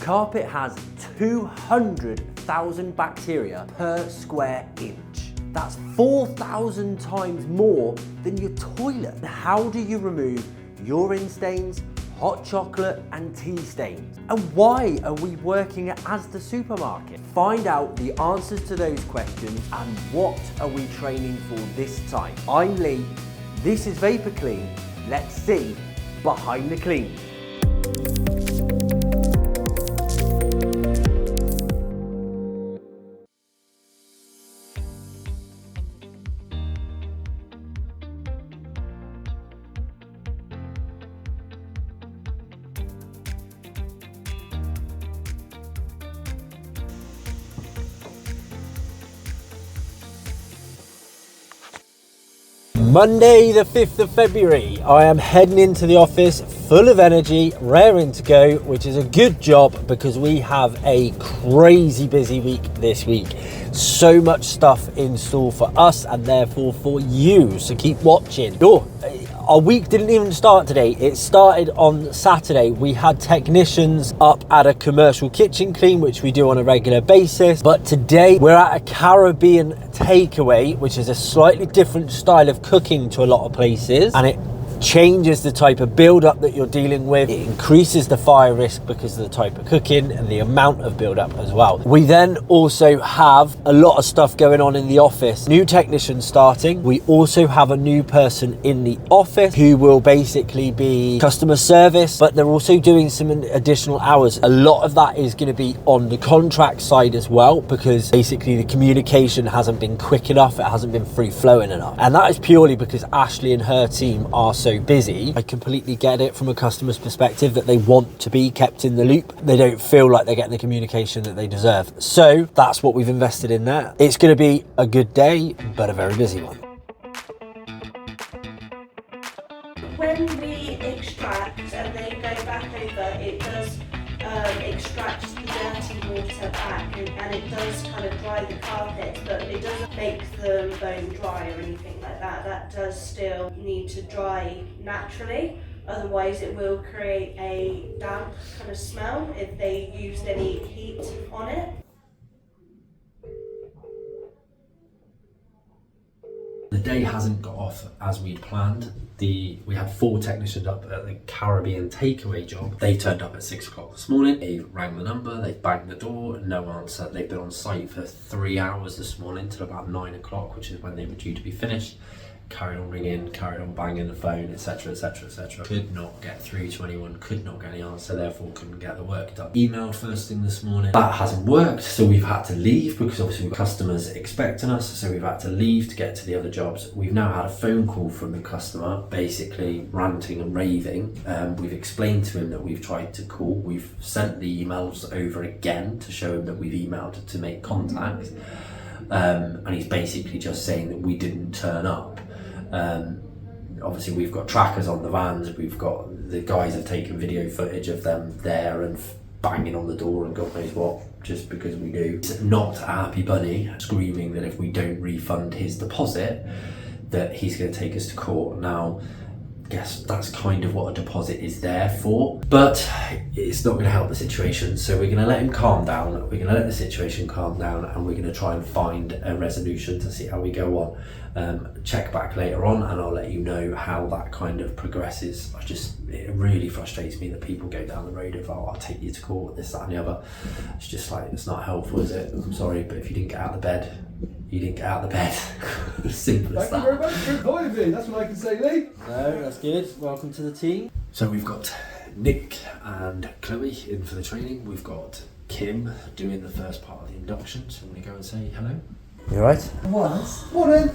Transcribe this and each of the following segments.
carpet has 200,000 bacteria per square inch. That's 4,000 times more than your toilet. How do you remove urine stains, hot chocolate and tea stains? And why are we working at Asda supermarket? Find out the answers to those questions and what are we training for this time. I'm Lee, this is Vapor Clean. Let's see behind the clean. Monday the 5th of February, I am heading into the office full of energy, raring to go, which is a good job because we have a crazy busy week this week. So much stuff in store for us and therefore for you, so keep watching. Our week didn't even start today. It started on Saturday. We had technicians up at a commercial kitchen clean, which we do on a regular basis. But today we're at a Caribbean takeaway, which is a slightly different style of cooking to a lot of places. And it changes the type of build-up that you're dealing with. It increases the fire risk because of the type of cooking and the amount of build-up as well. We then also have a lot of stuff going on in the office. New technicians starting. We also have a new person in the office who will basically be customer service, but they're also doing some additional hours. A lot of that is going to be on the contract side as well, because basically the communication hasn't been quick enough. It hasn't been free-flowing enough. And that is purely because Ashley and her team are so busy. I completely get it from a customer's perspective that they want to be kept in the loop. They don't feel like they're getting the communication that they deserve. So that's what we've invested in there. It's going to be a good day, but a very busy one. When we extract and then go back over, it does extract the dirty water back and it does kind of dry the carpet, but it doesn't make them bone dry or anything like that. That does still need to dry naturally, otherwise it will create a damp kind of smell if they used any heat on it. The day hasn't got off as we'd planned. We had 4 technicians up at the Caribbean takeaway job. They turned up at 6 o'clock this morning. They rang the number, they banged the door, no answer. They've been on site for 3 hours this morning till about 9 o'clock, which is when they were due to be finished. Carried on ringing, carried on banging the phone, etc, etc, etc. Could not get through to anyone, could not get any answer, therefore couldn't get the work done. Emailed first thing this morning. That hasn't worked, so we've had to leave because obviously we've got customers expecting us, so we've had to leave to get to the other jobs. We've now had a phone call from the customer, basically ranting and raving. We've explained to him that we've tried to call. We've sent the emails over again to show him that we've emailed to make contact. And he's basically just saying that we didn't turn up. Obviously we've got trackers on the vans, the guys have taken video footage of them there and banging on the door and God knows what, just because we do. It's not a happy bunny screaming that if we don't refund his deposit that he's going to take us to court. Now, guess that's kind of what a deposit is there for, but it's not going to help the situation, so we're going to let him calm down, we're going to let the situation calm down, and we're going to try and find a resolution to see how we go on. Check back later on and I'll let you know how that kind of progresses. It really frustrates me that people go down the road of, oh, I'll take you to court, this, that and the other. It's just like, it's not helpful, is it? I'm sorry, but if you didn't get out of the bed, you didn't get out of the bed. Simple as that. Thank you very much for employing me. That's what I can say, Lee. No, that's good. Welcome to the team. So we've got Nick and Chloe in for the training. We've got Kim doing the first part of the induction. So I'm going to go and say hello. You alright? What? Morning.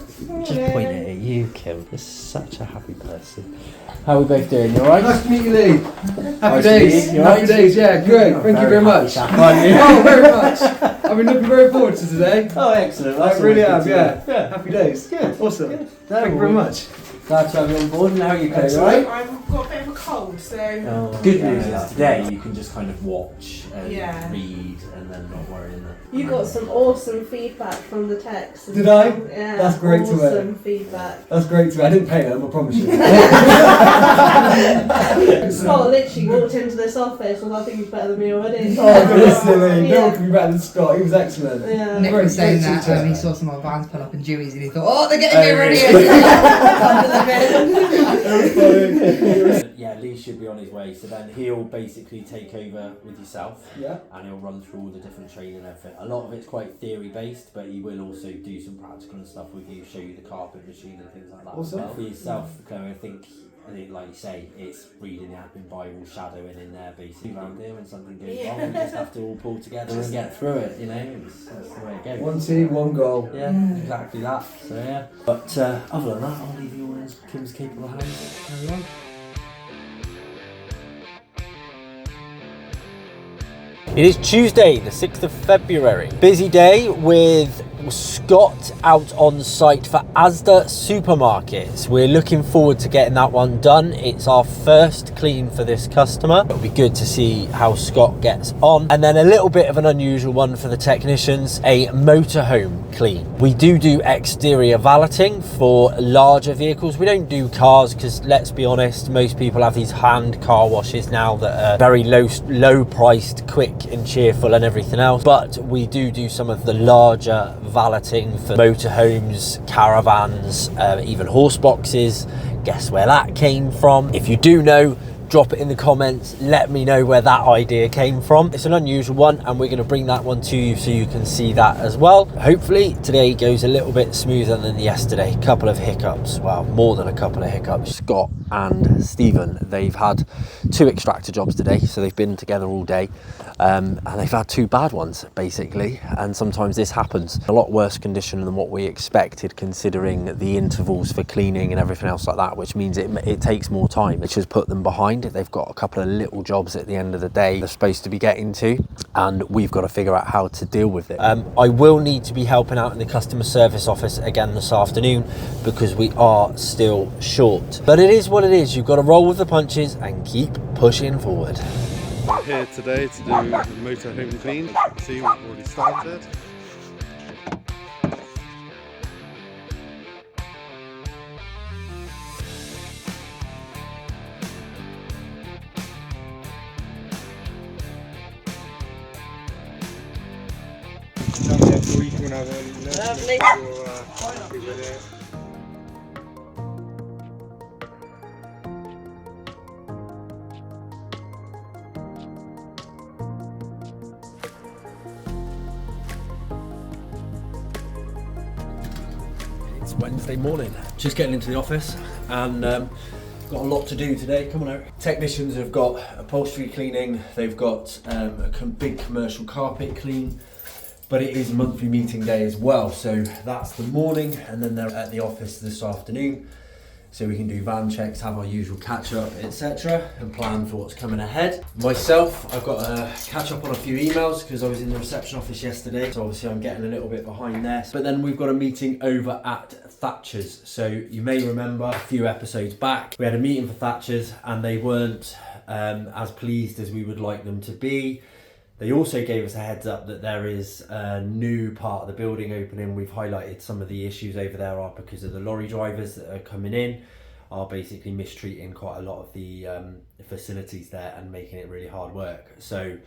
Just pointing at you, Kim. You're such a happy person. How are we both doing? You alright? Nice to meet you, Lee. Happy days. You alright? Happy days, yeah, great. Thank you very much. Oh, very much. I've been looking very forward to today. Oh, excellent. I really have, yeah. Happy days. Good. Awesome. Good. Thank you very much. Glad to have you on board. And how are you going? Excellent. Alright? I've got a bit of a cold, so... Good news is today you can just kind of watch and Yeah. read and then not worrying that. You got some awesome feedback from the text. Did I? Yeah. That's great to hear. Awesome feedback. That's great to me. I didn't pay them, I promise you. Scott literally walked into this office and I think he's better than me already. Oh, don't be silly. No Yeah. one can be better than Scott. He was excellent. Yeah. Nick Great, was saying great that teacher. he saw some of our vans pull up in Dewey's and he thought, oh, they're getting Oh, ready. Yeah, Lee should be on his way, so then he'll basically take over with yourself. Yeah. And he'll run through all the different training and everything. A lot of it's quite theory based, but he will also do some practical and stuff with you, show you the carpet machine and things like that. Awesome. But for yourself, Chloe, I think like you say, it's reading the admin Bible, shadowing in there basically around here when something goes wrong. We just have to all pull together and get through it, you know, that's the way it goes. One team, one goal. Yeah, exactly that. So yeah. But other than that, I'll leave you all in Kim's capable hands. It is Tuesday, the 6th of February. Busy day with Scott out on site for Asda Supermarkets. We're looking forward to getting that one done. It's our first clean for this customer. It'll be good to see how Scott gets on. And then a little bit of an unusual one for the technicians, a motorhome clean. We do exterior valeting for larger vehicles. We don't do cars because, let's be honest, most people have these hand car washes now that are very low priced, quick and cheerful and everything else. But we do some of the larger valeting for motorhomes, caravans, even horse boxes. Guess where that came from? If you do know, drop it in the comments, let me know where that idea came from. It's an unusual one and we're going to bring that one to you so you can see that as well. Hopefully today goes a little bit smoother than yesterday. Couple of hiccups, well, more than a couple of hiccups. Scott and Stephen, they've had 2 extractor jobs today, so they've been together all day. And they've had 2 bad ones basically, and sometimes this happens. A lot worse condition than what we expected considering the intervals for cleaning and everything else like that, which means it takes more time, which has put them behind. They've got a couple of little jobs at the end of the day they're supposed to be getting to, and we've got to figure out how to deal with it. I will need to be helping out in the customer service office again this afternoon because we are still short, but it is what it is. You've got to roll with the punches and keep pushing forward. We're here today to do the motorhome clean. See, we've already started. Lovely. Happy with it. It's Wednesday morning, just getting into the office and got a lot to do today. Come on out. Technicians have got upholstery cleaning, they've got a big commercial carpet clean, but it is monthly meeting day as well, so that's the morning, and then they're at the office this afternoon so we can do van checks, have our usual catch up, etc., and plan for what's coming ahead. Myself, I've got to catch up on a few emails because I was in the reception office yesterday, so obviously I'm getting a little bit behind there. But then we've got a meeting over at Thatcher's. So you may remember a few episodes back, we had a meeting for Thatcher's and they weren't as pleased as we would like them to be. They also gave us a heads up that there is a new part of the building opening. We've highlighted some of the issues over there are because of the lorry drivers that are coming in are basically mistreating quite a lot of the facilities there and making it really hard work. So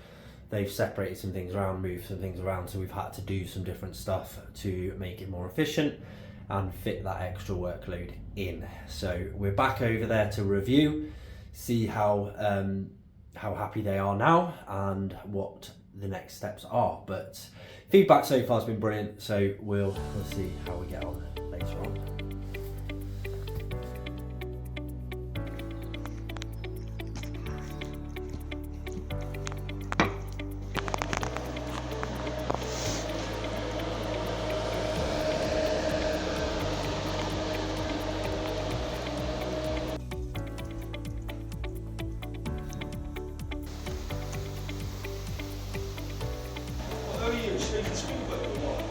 they've separated some things around, moved some things around, so we've had to do some different stuff to make it more efficient and fit that extra workload in. So we're back over there to review, see how happy they are now and what the next steps are. But feedback so far has been brilliant, so we'll see how we get on later on.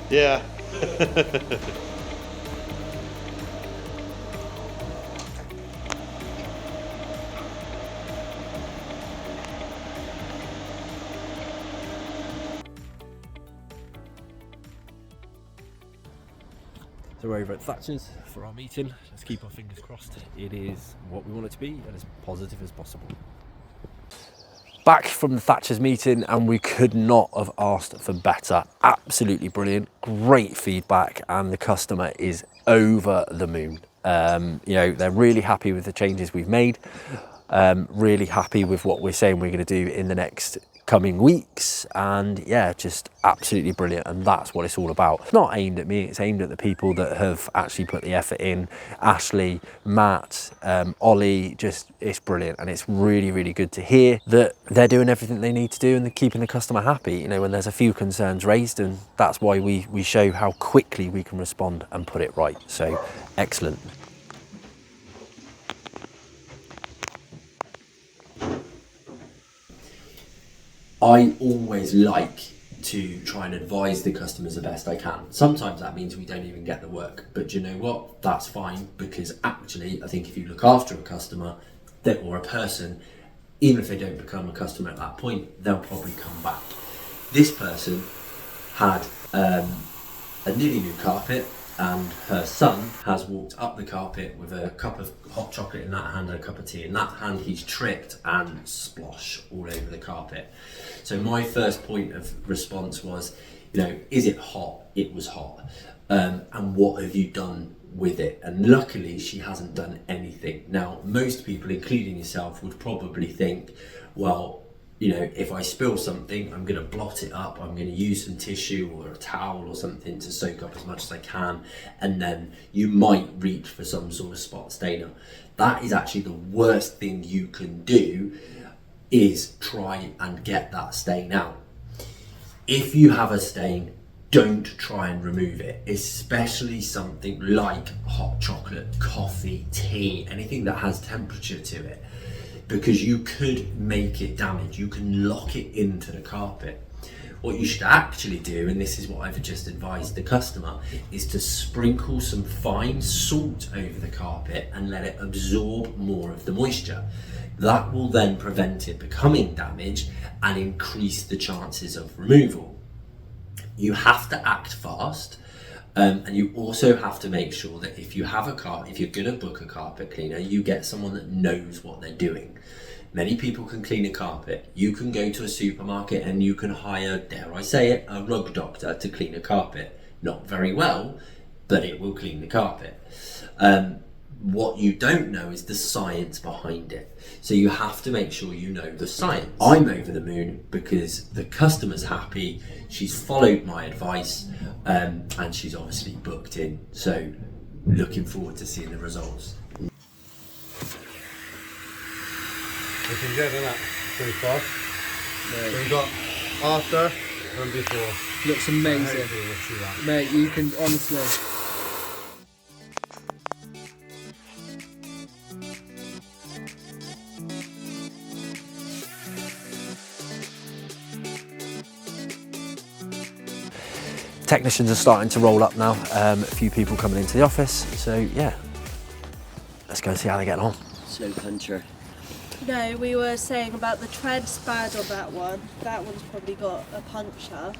Yeah. So we're over at Thatcher's for our meeting. Let's keep our fingers crossed. It is what we want it to be and as positive as possible. Back from the Thatcher's meeting, and we could not have asked for better. Absolutely brilliant, great feedback, and the customer is over the moon. You know, they're really happy with the changes we've made. Really happy with what we're saying we're going to do in the next coming weeks, and yeah, just absolutely brilliant. And that's what it's all about. It's not aimed at me, it's aimed at the people that have actually put the effort in. Ashley, Matt, Ollie, just, it's brilliant. And it's really, really good to hear that they're doing everything they need to do and they're keeping the customer happy, you know, when there's a few concerns raised. And that's why we show how quickly we can respond and put it right. So excellent. I always like to try and advise the customers the best I can. Sometimes that means we don't even get the work, but you know what? That's fine, because actually I think if you look after a customer or a person, even if they don't become a customer at that point, they'll probably come back. This person had a nearly new carpet, and her son has walked up the carpet with a cup of hot chocolate in that hand and a cup of tea in that hand. He's tripped and splosh all over the carpet. So my first point of response was, you know, is it hot? It was hot. And what have you done with it? And luckily she hasn't done anything. Now, most people, including yourself, would probably think, well, you know, if I spill something, I'm going to blot it up, I'm going to use some tissue or a towel or something to soak up as much as I can, and then you might reach for some sort of spot stainer. That is actually the worst thing you can do, is try and get that stain out. If you have a stain, don't try and remove it, especially something like hot chocolate, coffee, tea, anything that has temperature to it, because you could make it damage. You can lock it into the carpet. What you should actually do, and this is what I've just advised the customer, is to sprinkle some fine salt over the carpet and let it absorb more of the moisture. That will then prevent it becoming damaged and increase the chances of removal. You have to act fast. And you also have to make sure that if you have if you're going to book a carpet cleaner, you get someone that knows what they're doing. Many people can clean a carpet. You can go to a supermarket and you can hire, dare I say it, a rug doctor to clean a carpet. Not very well, but it will clean the carpet. What you don't know is the science behind it. So you have to make sure you know the science. I'm over the moon because the customer's happy, she's followed my advice, and she's obviously booked in. So looking forward to seeing the results. Looking good, isn't it? Pretty fast. So we've got after and before. Looks amazing. Hopefully we'll see that. Mate, you can honestly. Technicians are starting to roll up now. A few people coming into the office. So yeah, let's go and see how they're getting on. Slow puncher. No, we were saying about the tread's bad on that one. That one's probably got a puncture.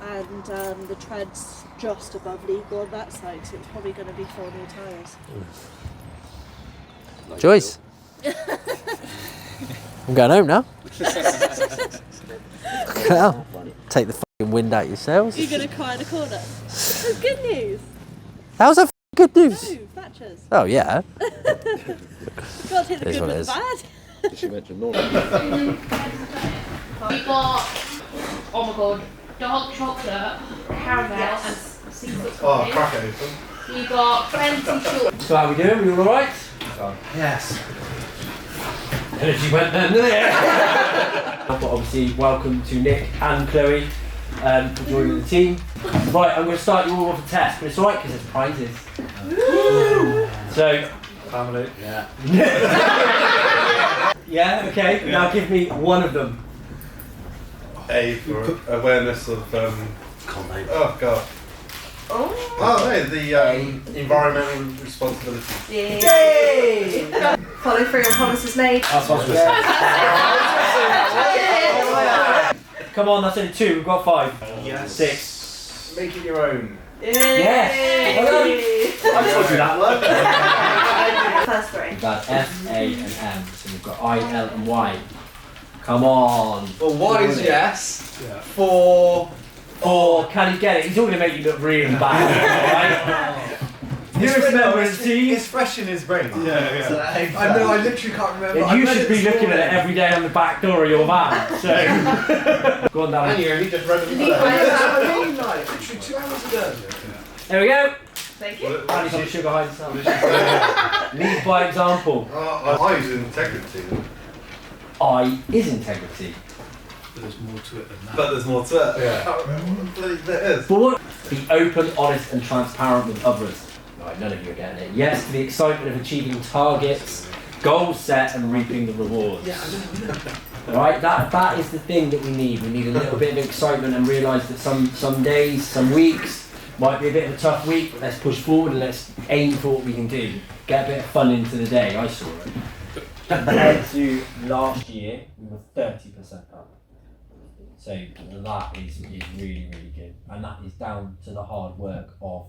And the tread's just above legal on that side, so it's probably going to be 4 new tyres. Like Joyce. I'm going home now. Take the fucking wind out your sails. You're going to cry in the corner. That's good news. That was a good news. No, Thatcher's. Oh yeah. You've got to take the It is good what it with is. the bad. She mentioned Norman. We got, oh my god, dark chocolate, caramel, and seafood Oh, coffee. crack it open. We got 20 short. So how are we doing? We all alright? Yes. Energy went then. But obviously, welcome to Nick and Chloe for joining the team. Right, I'm going to start you all with a test, but it's alright because there's prizes. So, Family. yeah. Yeah, okay. Now give me one of them. A for awareness of oh god. Oh no, the environmental responsibility. Yay! Follow through on promises made. That's what Come on, that's only 2. We've got 5. Yes. 6. Make it your own. Yes! Well done. I told you that one. First three. We've got F, A and M, so we've got I, L and Y. Come on. Well, Y is yes. Yeah. 4. Oh, can he get it? He's all going to make you look really bad, alright? Newest member of the team. It's fresh in his brain. Yeah. So, I know, I literally can't remember. And you should be looking at it every day on the back door of your van. So, go on, Dan. And you only just read it. Literally 2 hours ago. There we go. Thank you. Andy's on the sugar high himself. Lead by example. I use integrity. I is integrity. But there's more to it than that. But there's more to it. Yeah. I can't remember what the bloody bit is. But what? Be open, honest and transparent with others. Right, none of you are getting it. Yes to the excitement of achieving targets, goals set and reaping the rewards. Yeah, I know. Right, that is the thing that we need. We need a little bit of excitement and realise that some days, some weeks might be a bit of a tough week, but let's push forward and let's aim for what we can do. Get a bit of fun into the day. I saw it. Compared to last year, we were 30% up. So that is really, really good. And that is down to the hard work of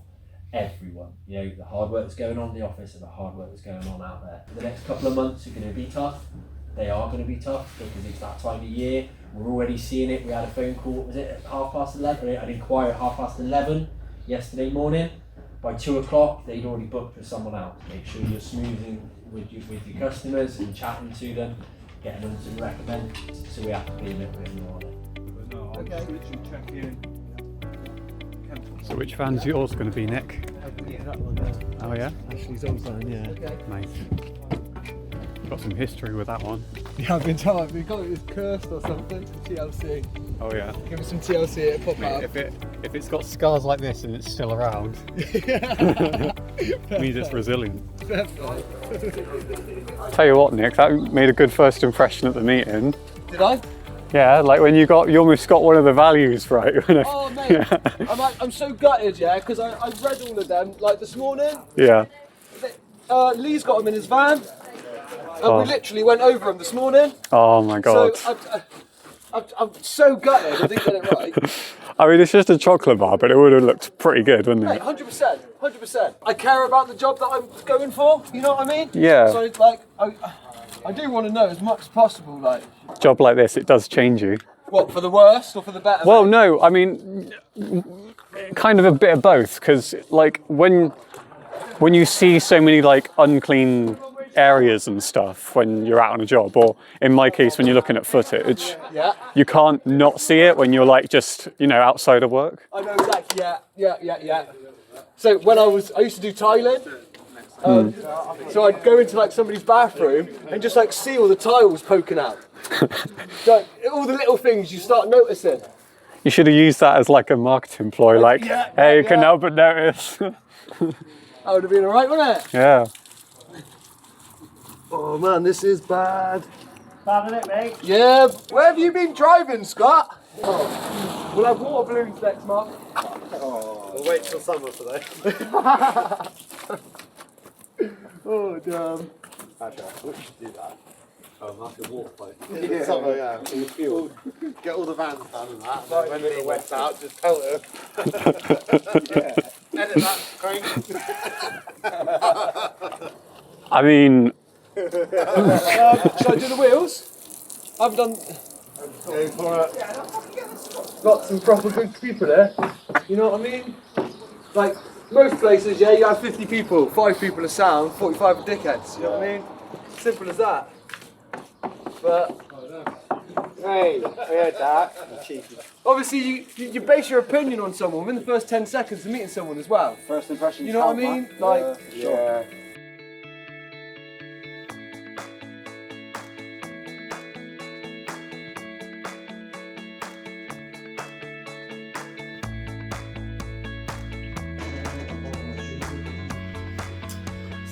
everyone. You know, the hard work that's going on in the office and the hard work that's going on out there. The next couple of months are going to be tough. They are going to be tough because it's that time of year. We're already seeing it. We had a phone call, was it at 11:30? An inquiry at 11:30 yesterday morning. By 2 o'clock, they'd already booked with someone else. Make sure you're smoothing with your customers and chatting to them, getting them to recommend. So we have to be a little bit more on it. So which van's yours going to be, Nick? Oh yeah? Ashley's old van, yeah. Nice. Got some history with that one. Yeah, I've been told we've got it as cursed or something. TLC. Oh yeah. Give it some TLC, it'll pop Mate, out. if it's got scars like this and it's still around, means it's resilient. Tell you what, Nick, that made a good first impression at the meeting. Did I? Yeah, like when you almost got one of the values right. Oh mate, yeah. I'm so gutted, yeah, because I read all of them like this morning. Yeah. Lee's got them in his van, and we literally went over them this morning. Oh my god. So I'm so gutted I didn't get it right. I mean, it's just a chocolate bar, but it would have looked pretty good, wouldn't it? Mate, 100%, 100%. I care about the job that I'm going for. You know what I mean? Yeah. So like, I do want to know as much as possible, like. Job like this, it does change you. What, for the worse or for the better? Well, no, I mean, kind of a bit of both, because like when you see so many like unclean areas and stuff when you're out on a job, or in my case when you're looking at footage, Yeah. you can't not see it when you're like just, you know, outside of work. I know exactly. Yeah. So when I used to do tiling. So I'd go into like somebody's bathroom and just like see all the tiles poking out. So all the little things you start noticing. You should have used that as like a marketing ploy, like, hey, you can help but notice. That would have been alright, wouldn't it? Yeah. Oh man, this is bad. Bad, isn't it, mate? Yeah, where have you been driving, Scott? Oh. We'll have water balloons next month. Oh, we'll wait till summer for those. Oh damn. Actually, we should do that. Oh, that's a walk place. Yeah. Summer, yeah. In the field. Get all the vans done and that. And when it wets out, just pelt it. Yeah. Edit that, Craig. I mean, Should I do the wheels? I've done. Go for it. Got some proper good people there. You know what I mean? Like most places, yeah, you have 50 people, 5 people are sound, 45 are dickheads. You know what I mean? Simple as that. But Hey, yeah, that. Cheeky. obviously, you base your opinion on someone within the first 10 seconds of meeting someone as well. First impression. You know what I mean? Like, Yeah.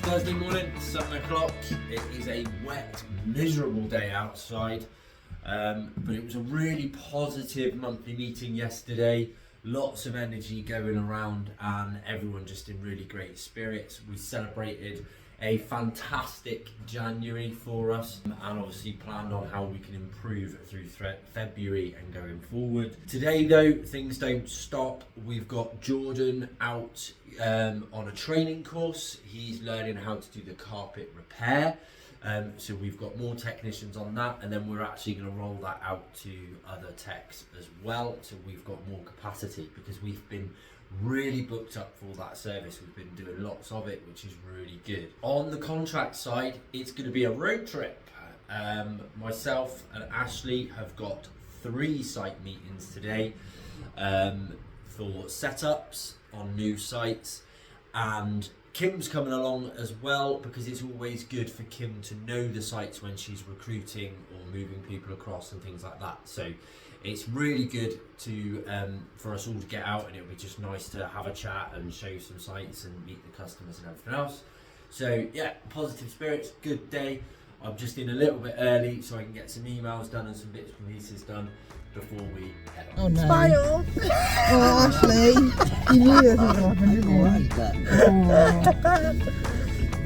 Thursday morning, 7 o'clock. It is a wet, miserable day outside, but it was a really positive monthly meeting yesterday. Lots of energy going around and everyone just in really great spirits. We celebrated a fantastic January for us, and obviously planned on how we can improve through February and going forward. Today though, things don't stop. We've got Jordan out on a training course. He's learning how to do the carpet repair. So we've got more technicians on that, and then we're actually going to roll that out to other techs as well, so we've got more capacity, because we've been really booked up for that service. We've been doing lots of it, which is really good. On the contract side, it's going to be a road trip. Myself and Ashley have got 3 site meetings today for setups on new sites, and Kim's coming along as well, because it's always good for Kim to know the sites when she's recruiting or moving people across and things like that. So it's really good to for us all to get out, and it'll be just nice to have a chat and show some sites and meet the customers and everything else. So yeah, positive spirits, good day. I'm just in a little bit early so I can get some emails done and some bits and pieces done before we head on. Oh no. Smile! Oh, Ashley. You knew this was going to happen, didn't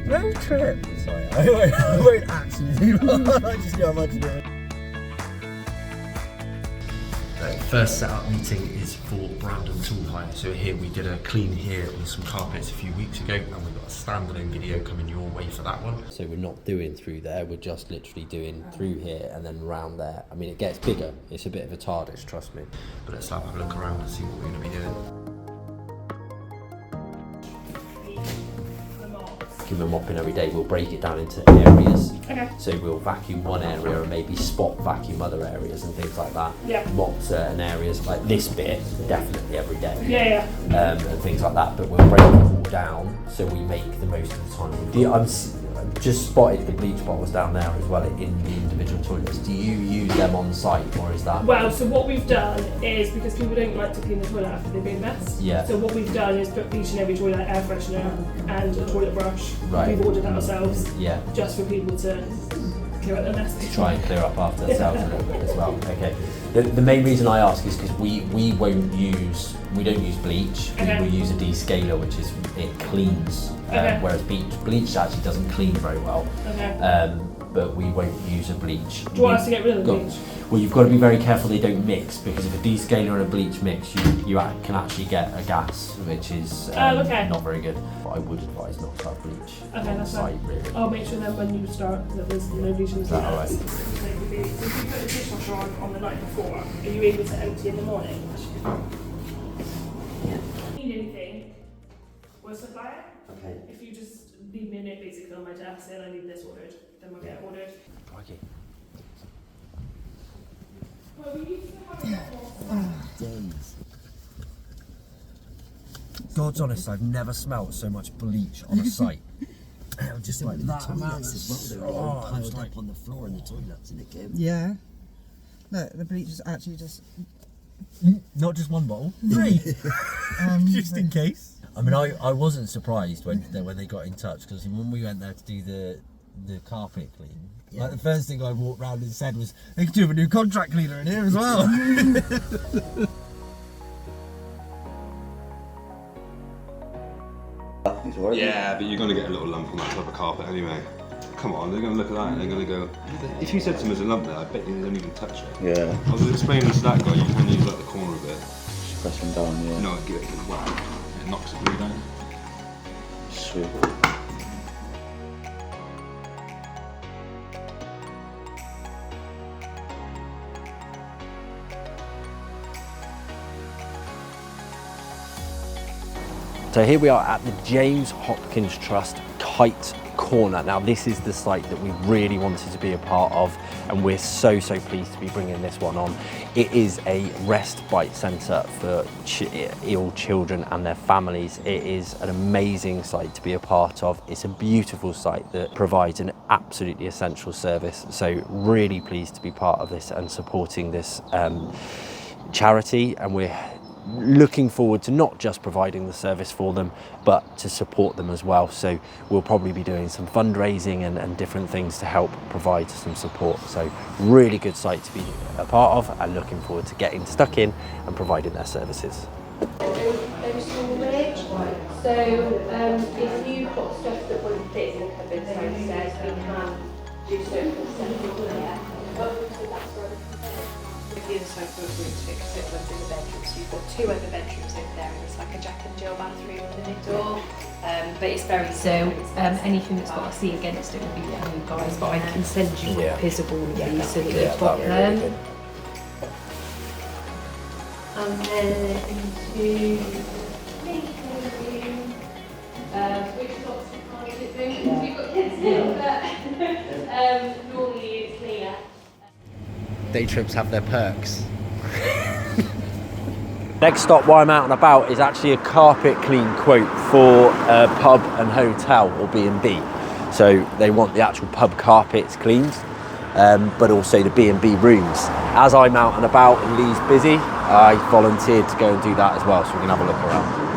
you? Road trip. Sorry, I won't actually do that. I just knew how much you do. First setup meeting is for Brandon Tool Hire. So here we did a clean here on some carpets a few weeks ago, and we've got a standalone video coming your way for that one. So we're not doing through there, we're just literally doing through here and then round there. I mean, it gets bigger, it's a bit of a TARDIS, trust me. But let's have a look around and see what we're going to be doing. Give them mopping every day. We'll break it down into areas. Okay. So we'll vacuum one area and maybe spot vacuum other areas and things like that. Yeah. Mop certain areas, like this bit, definitely every day. Yeah, yeah. And things like that. But we'll break it all down so we make the most of the time. I've just spotted the bleach bottles down there as well in the individual toilets. Do you use them on site, or is that? Well, so what we've done is, because people don't like to clean the toilet after they've been messed. Yeah. So what we've done is put bleach in every toilet, air freshener, and a toilet brush. Right. We've ordered that ourselves. Yeah. Just for people to clear up their mess. Try and clear up after themselves a little bit as well. Okay. The main reason I ask is because we don't use bleach. Okay. We use a descaler, which is it cleans, Okay. whereas bleach actually doesn't clean very well. Okay. But we won't use a bleach. Do you want us to get rid of the bleach? Well, you've got to be very careful they don't mix, because if a descaler and a bleach mix, you can actually get a gas, which is okay. not very good. But I would advise not to have bleach Okay, on that's site, fine. really. I'll make sure then when you start that there's no bleach in the Is that toilet. alright? So if you put the dishwasher on the night before, are you able to empty in the morning? Need anything? We'll supply it. Okay. If you just leave me a note basically on my desk saying I need this ordered, then we'll get it ordered. Okay. Well, we used to have God's honest, I've never smelt so much bleach on a site. Just like that amount as well. Oh, piled up on the floor in the toilets, and it came. Yeah. Look, the bleach is actually just. not just one bottle, 3, just in case. I mean, I wasn't surprised when they got in touch, because when we went there to do the carpet clean, like the first thing I walked round and said was, they could do have a new contract cleaner in here as well. Yeah, but you're going to get a little lump on that type of carpet anyway. Come on, they're going to look at that and they're going to go, if you said to them there's a lump there, I bet you they don't even touch it. Yeah. I was explaining to that guy, you can use like the corner of it. Just press them down, yeah. No, give it a whack. It knocks the glue down. Sweet. So here we are at the James Hopkins Trust Kite Corner. Now this is the site that we really wanted to be a part of, and we're so pleased to be bringing this one on. It is a respite centre for ill children and their families. It is an amazing site to be a part of. It's a beautiful site that provides an absolutely essential service. So really pleased to be part of this and supporting this charity, and we're looking forward to not just providing the service for them, but to support them as well. So we'll probably be doing some fundraising and different things to help provide some support. So really good site to be a part of, and looking forward to getting stuck in and providing their services. They for storage. So if you've got stuff that wouldn't fit in the cupboard downstairs, we can do stuff for the inside rooms fixed it within the bedroom. So you've got 2 other bedrooms over there, and it's like a Jack and Jill bathroom in the middle. But it's very so anything that's got a seat against it will be for you guys. But I can send you copies of all of these so that you've got them. And then into which lots of cars is it doing? We've got kids here, but normally it's clear. Day trips have their perks. Next stop while I'm out and about is actually a carpet clean quote for a pub and hotel or B&B. So they want the actual pub carpets cleaned, but also the B&B rooms. As I'm out and about and Lee's busy, I volunteered to go and do that as well, so we can have a look around.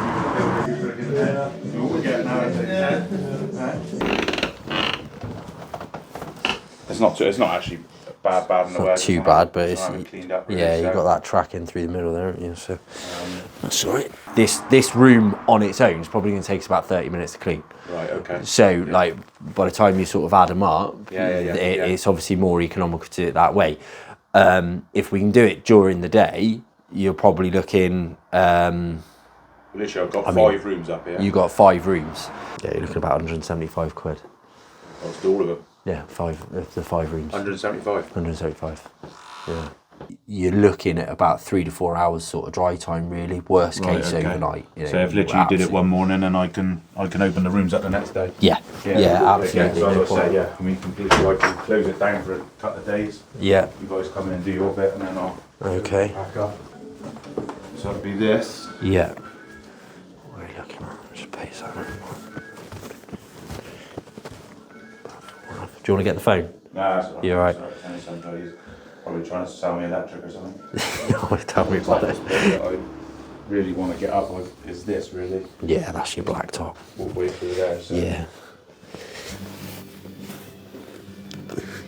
It's not actually bad in the way. Not too bad, but it's cleaned up really, yeah, you've got that track in through the middle there, haven't you? So that's all right. This room on its own is probably going to take us about 30 minutes to clean. Right. Okay. So like by the time you sort of add them up, it's obviously more economical to do it that way. If we can do it during the day, you're probably looking. Literally, I've got 5 rooms up here. You've got 5 rooms. Yeah, you're looking about 175 quid. That's all of them. Yeah, the 5 rooms. 175. 175. Yeah. You're looking at about 3 to 4 hours sort of dry time, really. Worst case overnight. You know, so if literally you did it one morning, and I can open the rooms up the next day. Yeah, absolutely. So as I say, I mean, completely, I can close it down for a couple of days. Yeah. You guys come in and do your bit, and then I'll pack up. So it'll be this. Yeah. What are you looking at? Just pay something. Do you want to get the phone? Nah, that's all right. You're right. He's probably trying to sell me electric or something. Tell me about it. I really want to get up with is this really. Yeah, that's your black top. All the way through there. So. Yeah.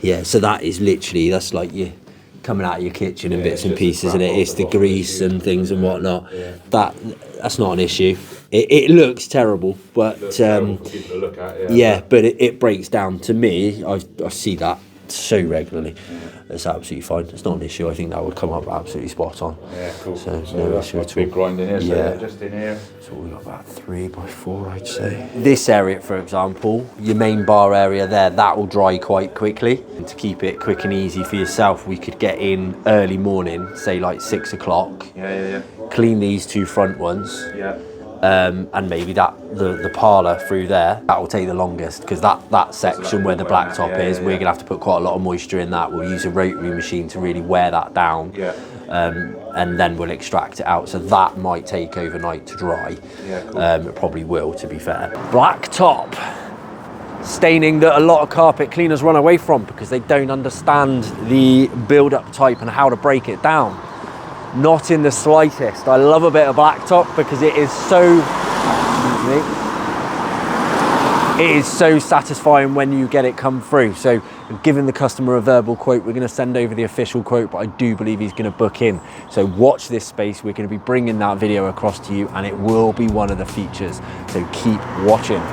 Yeah, so that is literally, that's like you coming out of your kitchen in bits and pieces, and it's the grease and things and whatnot. Yeah. That's not an issue. It looks terrible, but people to look at, yeah, but it breaks down. To me, I see that so regularly. It's absolutely fine. It's not an issue. I think that would come up absolutely spot on. Yeah, cool. So no issue at all. Big grind in here. So just in here. So we've got about 3 by 4, I'd say. This area, for example, your main bar area there, that will dry quite quickly. And to keep it quick and easy for yourself, we could get in early morning, say like 6 o'clock. Yeah. Clean these 2 front ones. Yeah. And maybe the parlour through there, that will take the longest, because that section where the blacktop is, we're gonna have to put quite a lot of moisture in that. We'll use a rotary machine to really wear that down, and then we'll extract it out. So that might take overnight to dry. Yeah, cool. It probably will, to be fair. Blacktop, staining that a lot of carpet cleaners run away from because they don't understand the build-up type and how to break it down. Not in the slightest. I love a bit of blacktop because it is so satisfying when you get it come through. So giving the customer a verbal quote, we're going to send over the official quote, but I do believe he's going to book in. So watch this space. We're going to be bringing that video across to you, and it will be one of the features. So keep watching.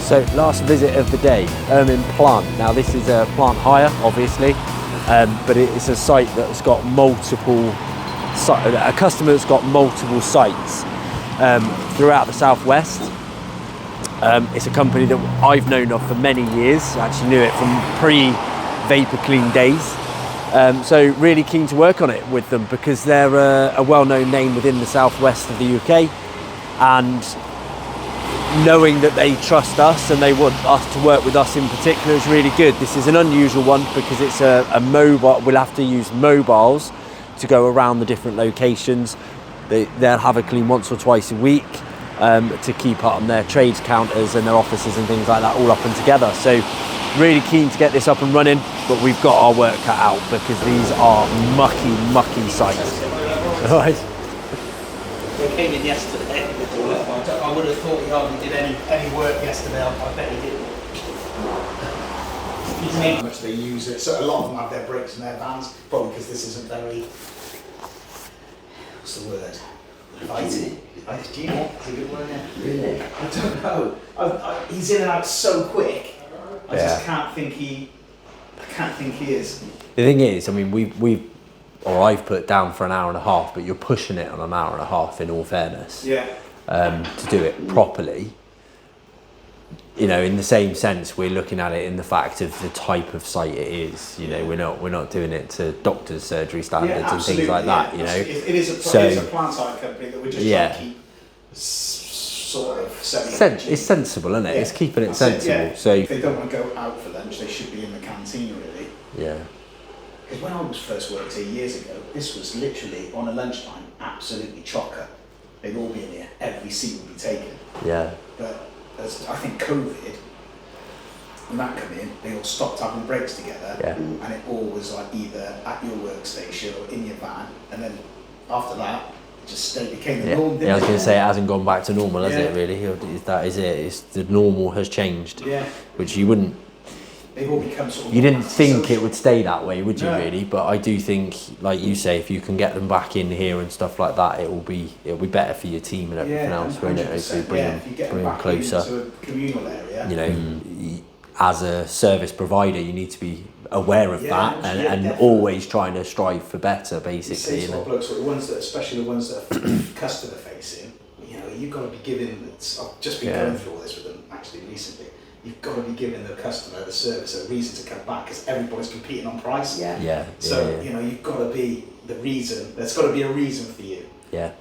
So last visit of the day, Urine plant. Now this is a plant hire, obviously, but it's a site that's got a customer that's got multiple sites throughout the southwest. It's a company that I've known of for many years. I actually knew it from pre-Vapor Clean days. So really keen to work on it with them because they're a well-known name within the southwest of the UK, and knowing that they trust us and they want us to work with us in particular is really good. This is an unusual one because it's a mobile. We'll have to use mobiles to go around the different locations. They'll have a clean once or twice a week to keep up on their trades counters and their offices and things like that all up and together. So really keen to get this up and running, but we've got our work cut out because these are mucky sites. All right. We came in yesterday. I would have thought he hardly did any work yesterday. I bet he did. how much they use it. So a lot of them have their brakes in their vans, probably because this isn't very, what's the word? Inviting. Do you know? It's a good word, yeah. Really? I don't know. He's in and out so quick. I just can't think he is. The thing is, I mean, I've put down for an hour and a half, but you're pushing it on an hour and a half in all fairness. Yeah. To do it properly. You know, in the same sense, we're looking at it in the fact of the type of site it is. You know, we're not doing it to doctors' surgery standards and things like that. You know, it is a plant side company that we're just trying to keep sort of it's sensible, isn't it? It's keeping it sensible. So if they don't want to go out for lunch, they should be in the canteen, really. Yeah. Because when I was first worked here years ago, this was literally on a lunchtime, absolutely chocker. They'd all be in here, every seat would be taken. Yeah. But as I think COVID, when that came in, they all stopped having breaks together, and it all was like either at your workstation or in your van, and then after that, it just became the norm. Yeah, I was going to say it hasn't gone back to normal, has it? Really, that is it. It's the normal has changed. Yeah. Which you wouldn't. They've all become sort of. You didn't think it would stay that way, would you? Really? But I do think, like you say, if you can get them back in here and stuff like that, it'll be better for your team and everything else, won't it? Hopefully bring them closer. Into a communal area. You know, as a service provider, you need to be aware of that and always trying to strive for better, basically. You know? Blokes, especially the ones that are customer facing, you know, you've got to be giving. I've just been going through all this with them actually recently. You've got to be giving the customer, the service, a reason to come back because everybody's competing on price. So you know, you've got to be the reason. There's got to be a reason for you. Yeah.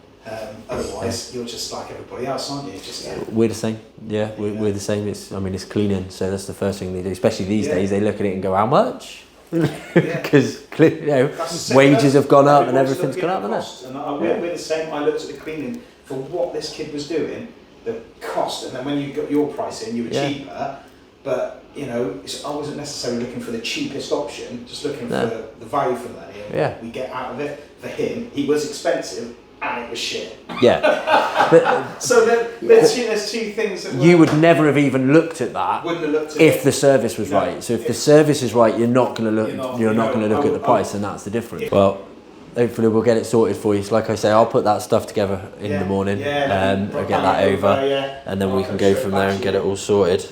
Otherwise, you're just like everybody else, aren't you? Just we're the same. Yeah, we're the same. It's cleaning, so that's the first thing they do. Especially these days, they look at it and go, "How much?" Because you know, wages have gone up and everything's gone up, hasn't it? And we're the same. I looked at the cleaning for what this kid was doing. The cost, and then when you got your price in, you were cheaper. But you know, I wasn't necessarily looking for the cheapest option, just looking for the value for money and what we get out of it. For him, he was expensive and it was shit. Yeah. But so there's two things that you would never have even looked at that if the service was right. So if the service is right, you're not going to look. You're not going to look at the price, and that's the difference. Well. Hopefully we'll get it sorted for you. So like I say, I'll put that stuff together in the morning. I'll get that over, and then we can go from there and get it all sorted.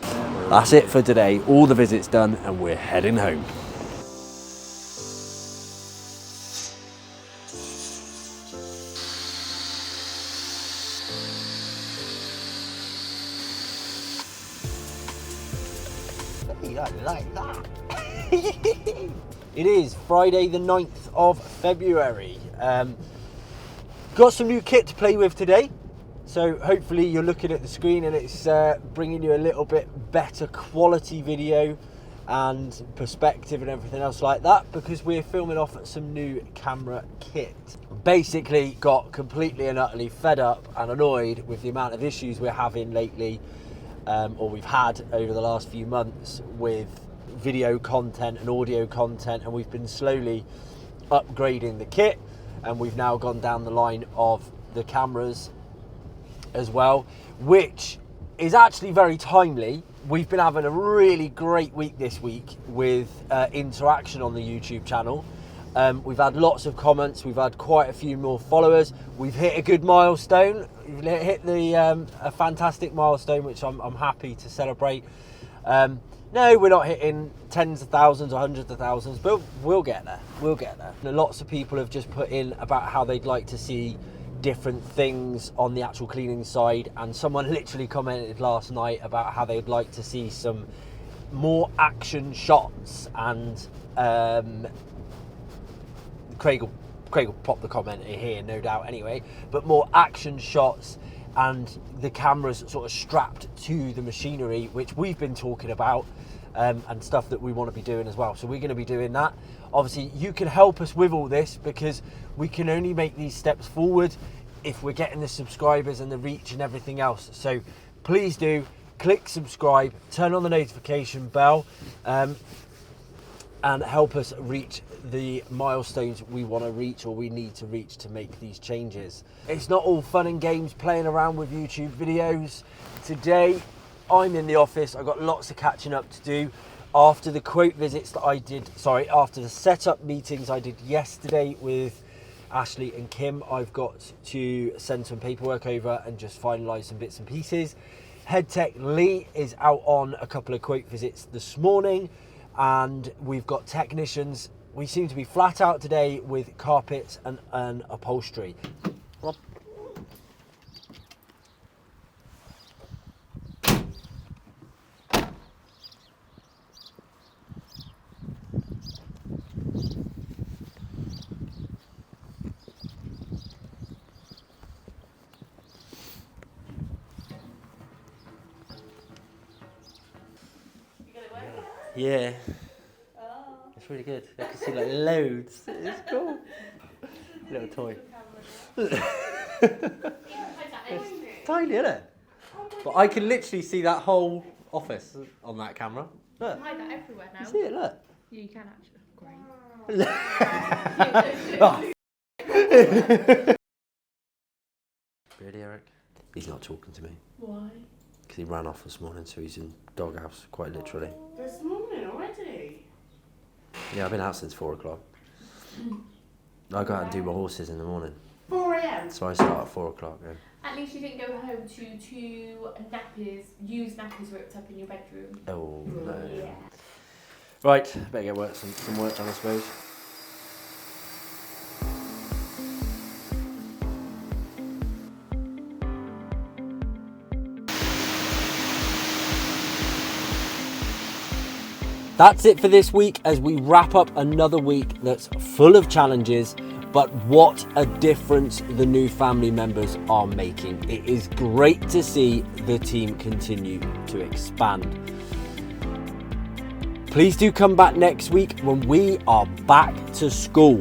That's it for today. All the visits done, and we're heading home. I like that. It is Friday the 9th of February. Got some new kit to play with today. So hopefully you're looking at the screen and it's bringing you a little bit better quality video and perspective and everything else like that, because we're filming off some new camera kit. Basically got completely and utterly fed up and annoyed with the amount of issues we're having lately, or we've had over the last few months with video content and audio content, and we've been slowly upgrading the kit, and we've now gone down the line of the cameras as well, which is actually very timely. We've been having a really great week this week with interaction on the YouTube channel. We've had lots of comments, we've had quite a few more followers, we've hit a good milestone, we've hit a fantastic milestone, which I'm happy to celebrate. No, we're not hitting tens of thousands or hundreds of thousands, but we'll get there. We'll get there. And lots of people have just put in about how they'd like to see different things on the actual cleaning side, and someone literally commented last night about how they'd like to see some more action shots, and Craig will pop the comment here, no doubt anyway, but more action shots and the cameras sort of strapped to the machinery, which we've been talking about, and stuff that we want to be doing as well. So we're going to be doing that. Obviously you can help us with all this, because we can only make these steps forward if we're getting the subscribers and the reach and everything else. So please do click subscribe, turn on the notification bell, and help us reach the milestones we want to reach, or we need to reach, to make these changes. It's not all fun and games playing around with YouTube videos. Today I'm in the office, I've got lots of catching up to do. after the quote visits that I did, after the setup meetings I did yesterday with Ashley and Kim, I've got to send some paperwork over and just finalise some bits and pieces. Head tech Lee is out on a couple of quote visits this morning, and we've got technicians. We seem to be flat out today with carpets and upholstery. Yeah, it's really good. I can see like loads. It's cool. Little toy. It's tiny, isn't it? But I can literally see that whole office on that camera. Look. Hide that everywhere now. You see it? Look. Yeah, you can actually. Great. Really, Eric? He's not talking to me. Why? Because he ran off this morning, so he's in doghouse, quite literally. This morning already? Yeah, I've been out since 4 o'clock. I go out and do my horses in the morning. 4 a.m? So I start at 4 o'clock, yeah. At least you didn't go home to 2 nappies, used nappies ripped up in your bedroom. Oh, no. Yeah. Right, better get some work done, I suppose. That's it for this week as we wrap up another week that's full of challenges, but what a difference the new family members are making. It is great to see the team continue to expand. Please do come back next week when we are back to school.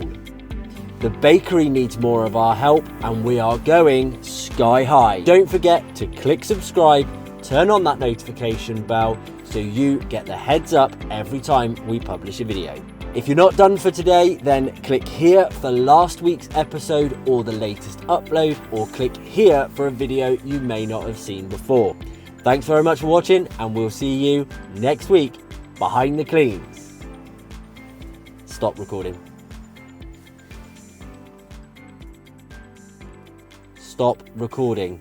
The bakery needs more of our help and we are going sky high. Don't forget to click subscribe, turn on that notification bell so you get the heads up every time we publish a video. If you're not done for today, then click here for last week's episode or the latest upload, or click here for a video you may not have seen before. Thanks very much for watching, and we'll see you next week behind the cleans. Stop recording. Stop recording.